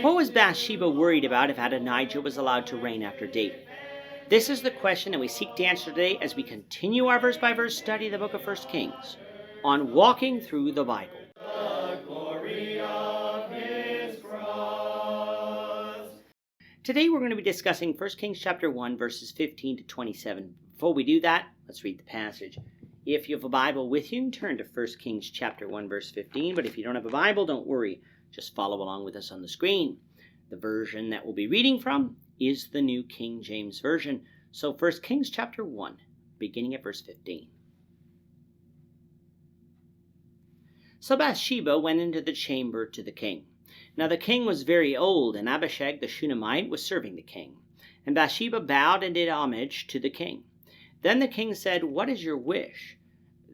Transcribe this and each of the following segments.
What was Bathsheba worried about if Adonijah was allowed to reign after David? This is the question that we seek to answer today as we continue our verse-by-verse study of the book of 1 Kings on Walking Through the Bible. The glory of his cross. Today we're going to be discussing 1 Kings chapter 1, verses 15 to 27. Before we do that, let's read the passage. If you have a Bible with you, turn to 1 Kings chapter 1, verse 15. But if you don't have a Bible, don't worry. Just follow along with us on the screen. The version that we'll be reading from is the New King James Version. So 1 Kings chapter 1, beginning at verse 15. So Bathsheba went into the chamber to the king. Now the king was very old, and Abishag the Shunammite was serving the king. And Bathsheba bowed and did homage to the king. Then the king said, "What is your wish?"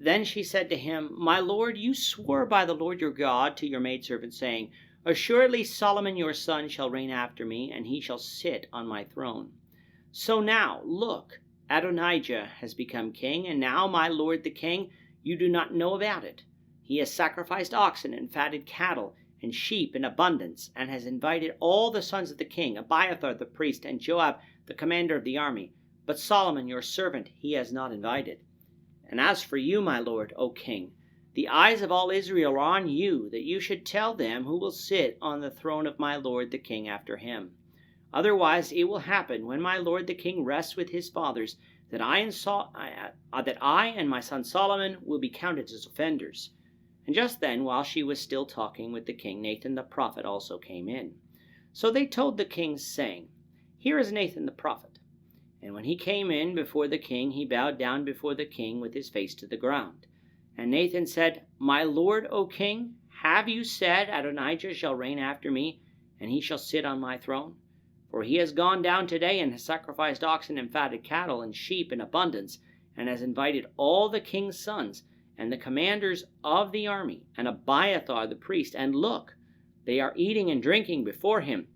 Then she said to him, "My lord, you swore by the Lord your God to your maidservant, saying, Assuredly Solomon your son shall reign after me, and he shall sit on my throne. So now, look, Adonijah has become king, and now, my lord the king, you do not know about it. He has sacrificed oxen and fatted cattle and sheep in abundance, and has invited all the sons of the king, Abiathar the priest, and Joab the commander of the army. But Solomon your servant he has not invited. And as for you, my lord, O king, the eyes of all Israel are on you, that you should tell them who will sit on the throne of my lord the king after him. Otherwise it will happen, when my lord the king rests with his fathers, that I and my son Solomon will be counted as offenders." And just then, while she was still talking with the king, Nathan the prophet also came in. So they told the king, saying, "Here is Nathan the prophet." And when he came in before the king, he bowed down before the king with his face to the ground. And Nathan said, "My lord, O king, have you said, Adonijah shall reign after me, and he shall sit on my throne? For he has gone down today and has sacrificed oxen and fatted cattle and sheep in abundance, and has invited all the king's sons and the commanders of the army, and Abiathar the priest. And look, they are eating and drinking before him.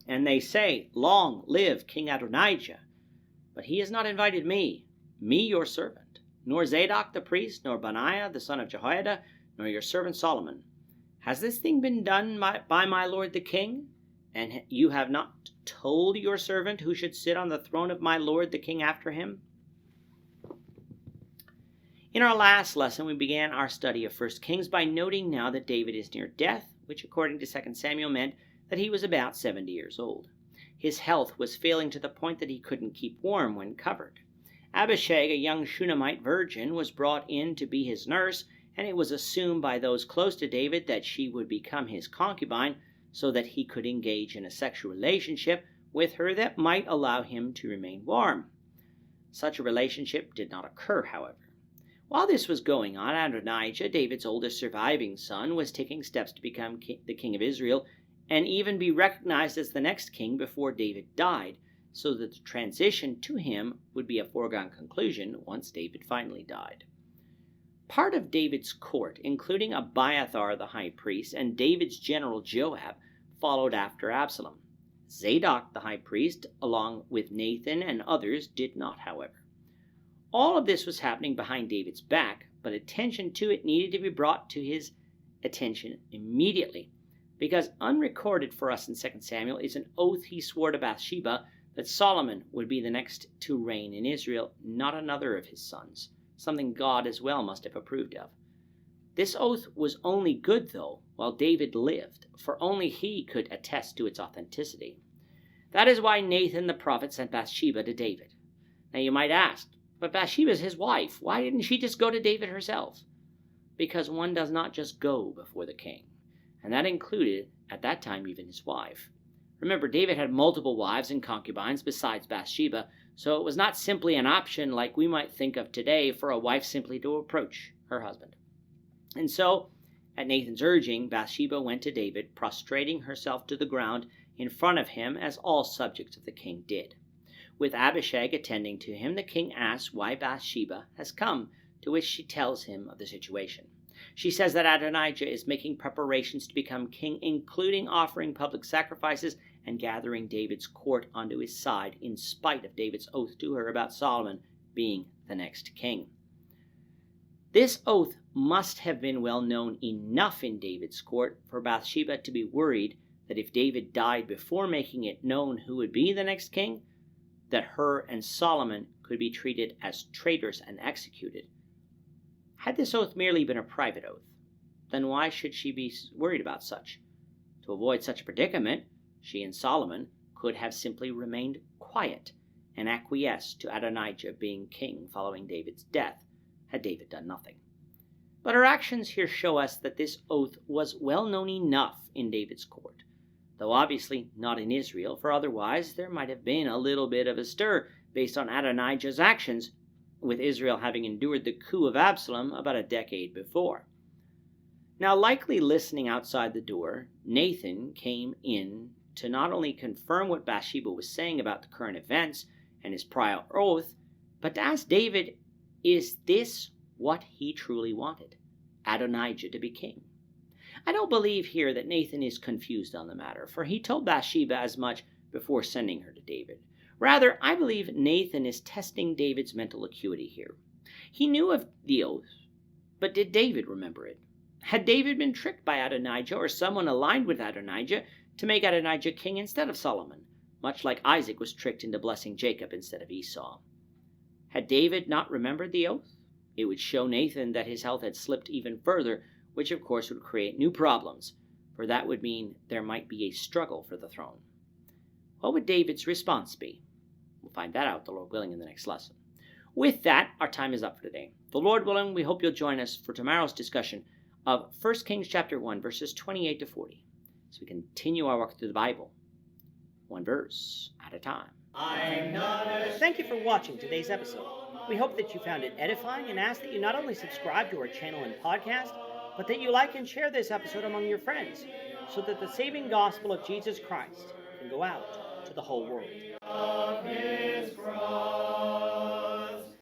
And they say, Long live King Adonijah. But he has not invited me your servant, nor Zadok the priest, nor Benaiah the son of Jehoiada, nor your servant Solomon. Has this thing been done by my lord the king? And you have not told your servant who should sit on the throne of my lord the king after him?" In our last lesson, we began our study of 1 Kings by noting now that David is near death, which according to 2 Samuel meant that he was about 70 years old. His health was failing to the point that he couldn't keep warm when covered. Abishag, a young Shunammite virgin, was brought in to be his nurse, and it was assumed by those close to David that she would become his concubine so that he could engage in a sexual relationship with her that might allow him to remain warm. Such a relationship did not occur, however. While this was going on, Adonijah, David's oldest surviving son, was taking steps to become the king of Israel and even be recognized as the next king before David died, so that the transition to him would be a foregone conclusion once David finally died. Part of David's court, including Abiathar the high priest and David's general Joab, followed after Absalom. Zadok the high priest, along with Nathan and others, did not, however. All of this was happening behind David's back, but attention to it needed to be brought to his attention immediately, because unrecorded for us in 2 Samuel is an oath he swore to Bathsheba that Solomon would be the next to reign in Israel, not another of his sons, something God as well must have approved of. This oath was only good, though, while David lived, for only he could attest to its authenticity. That is why Nathan the prophet sent Bathsheba to David. Now you might ask, but Bathsheba is his wife. Why didn't she just go to David herself? Because one does not just go before the king, and that included, at that time, even his wife. Remember, David had multiple wives and concubines besides Bathsheba, so it was not simply an option like we might think of today for a wife simply to approach her husband. And so, at Nathan's urging, Bathsheba went to David, prostrating herself to the ground in front of him, as all subjects of the king did. With Abishag attending to him, the king asks why Bathsheba has come, to which she tells him of the situation. She says that Adonijah is making preparations to become king, including offering public sacrifices and gathering David's court onto his side, in spite of David's oath to her about Solomon being the next king. This oath must have been well known enough in David's court for Bathsheba to be worried that if David died before making it known who would be the next king, that her and Solomon could be treated as traitors and executed. Had this oath merely been a private oath, then why should she be worried about such? To avoid such a predicament, she and Solomon could have simply remained quiet and acquiesced to Adonijah being king following David's death, had David done nothing. But her actions here show us that this oath was well known enough in David's court, though obviously not in Israel, for otherwise there might have been a little bit of a stir based on Adonijah's actions, with Israel having endured the coup of Absalom about a decade before. Now, likely listening outside the door, Nathan came in to not only confirm what Bathsheba was saying about the current events and his prior oath, but to ask David, is this what he truly wanted? Adonijah to be king? I don't believe here that Nathan is confused on the matter, for he told Bathsheba as much before sending her to David. Rather, I believe Nathan is testing David's mental acuity here. He knew of the oath, but did David remember it? Had David been tricked by Adonijah or someone aligned with Adonijah to make Adonijah king instead of Solomon, much like Isaac was tricked into blessing Jacob instead of Esau? Had David not remembered the oath, it would show Nathan that his health had slipped even further, which of course would create new problems, for that would mean there might be a struggle for the throne. What would David's response be? We'll find that out, the Lord willing, in the next lesson. With that, our time is up for today. The Lord willing, we hope you'll join us for tomorrow's discussion of 1 Kings chapter 1, verses 28 to 40, as we continue our walk through the Bible, one verse at a time. Thank you for watching today's episode. We hope that you found it edifying and ask that you not only subscribe to our channel and podcast, but that you like and share this episode among your friends, so that the saving gospel of Jesus Christ can go out to the whole world.